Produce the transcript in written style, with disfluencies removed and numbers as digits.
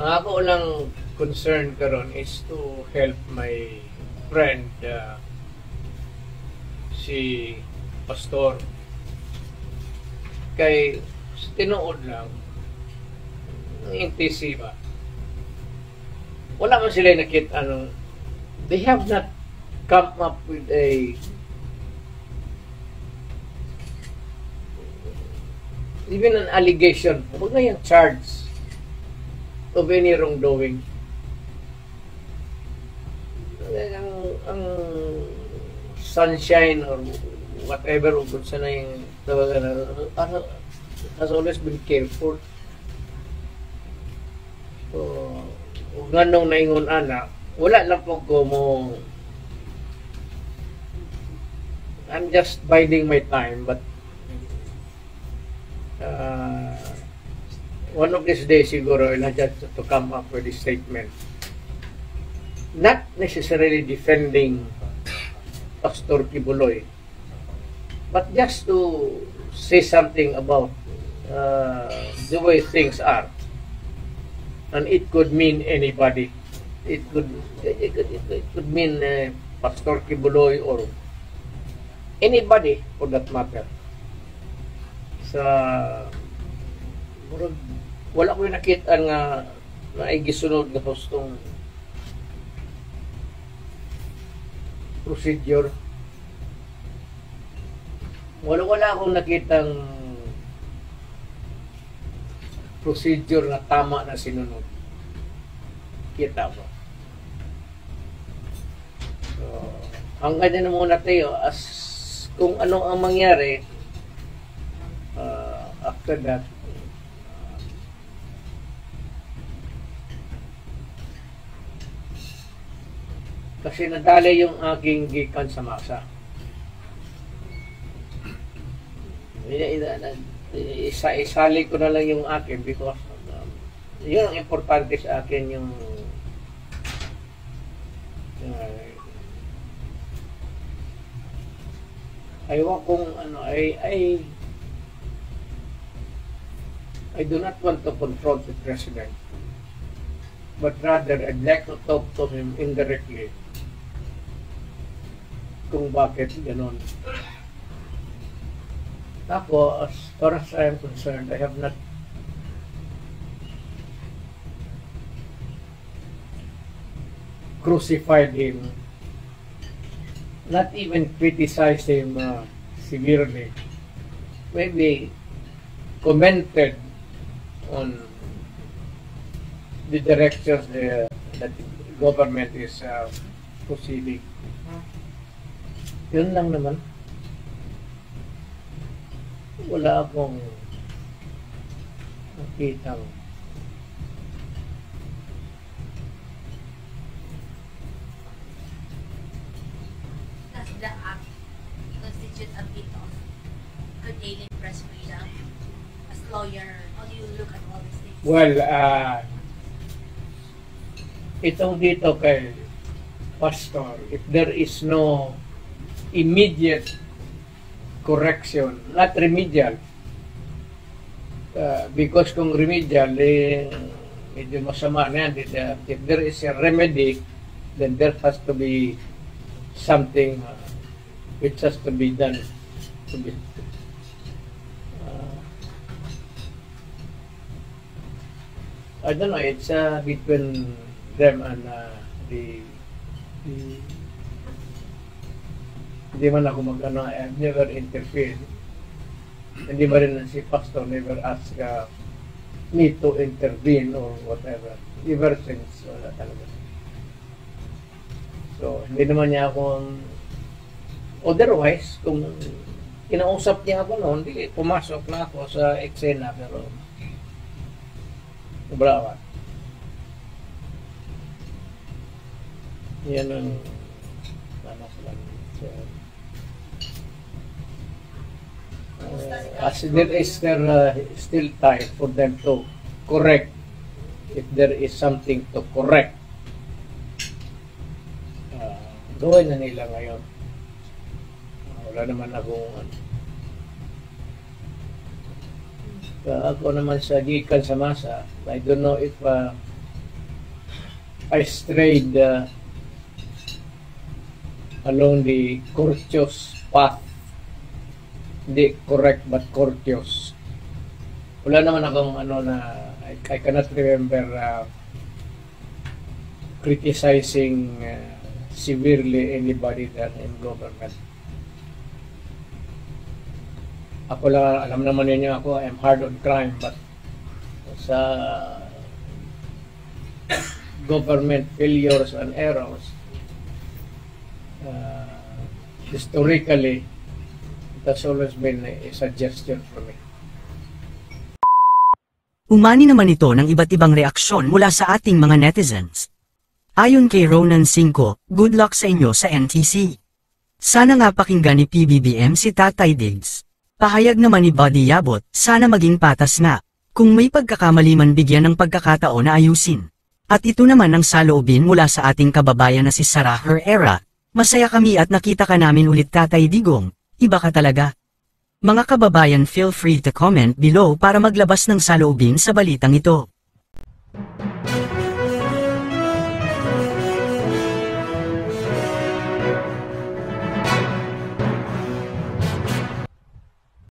Ang ako lang concern karon is to help my friend si Pastor. Kay tinuod lang ng NTC ba? Wala man sila nakita they have not come up with a even an allegation, huwag na yung charge of any wrongdoing. Ang Sunshine or whatever o kung saan na yung tawagan has always been careful. So, kung ganong naingon anak, wala lang po ko mo I'm just biding my time, but one of these days siguro I'll have to come up with a statement. Not necessarily defending Pastor Kibuloy, but just to say something about the way things are. And it could mean anybody. It could mean Pastor Kibuloy or anybody for that matter. Sa wala ko nakita nga gisunod nga hustong procedure. Wala akong nakitang procedure na tama na sinunod. Kita ba? So, hanggang na muna tayo as kung ano ang mangyari after that. Kasi nadali yung aking gikan sa masa. Isali ko na lang yung akin because yun ang importante sa akin yung ayaw kong I do not want to confront the president, but rather I'd like to talk to him indirectly kung bakit ganon. Ako, as far as I am concerned, I have not crucified him, not even criticized him severely, maybe commented on the directions that the government is proceeding. Yun lang naman. Wala akong nakitang does the act constitute a bit of curtailing press freedom? As lawyer, how do you look at all these things? well, itong dito kay Pastor, if there is no immediate correction, not remedial, because kung remedial, medyo masama na yan. If there is a remedy, then there has to be something which has to be done. I don't know, it's between them and hindi man ako mag-ano, I've never interfered. Hindi ba rin si Pastor never ask me to intervene or whatever. Ever since, wala talaga. So, hindi naman niya akong otherwise, kung kinausap niya ako noon, hindi pumasok na ako sa eksena, pero wala. Yan ang ano ko lang. As there is still time for them to correct if there is something to correct. Gawin na nila ngayon. Wala naman akong ako naman sa gikan sa masa. I don't know if I strayed along the courteous path. Hindi correct but courteous. Wala naman akong I cannot remember criticizing severely anybody that in government. Ako lang, alam naman ninyo ako, I'm hard on crime, but sa government failures and errors, historically, it has always been a suggestion for me. Umani naman ito ng iba't ibang reaksyon mula sa ating mga netizens. Ayon kay Ronan 5, good luck sa inyo sa NTC. Sana nga pakinggan ni PBBM si Tatay Diggs. Pahayag naman ni Buddy Yabot, sana maging patas nga. Kung may pagkakamali man bigyan ng pagkakataon na ayusin. At ito naman ang saloobin mula sa ating kababayan na si Sarah Herrera. Masaya kami at nakita ka namin ulit Tatay Digong. Iba ka talaga. Mga kababayan, feel free to comment below para maglabas ng saloobin sa balitang ito.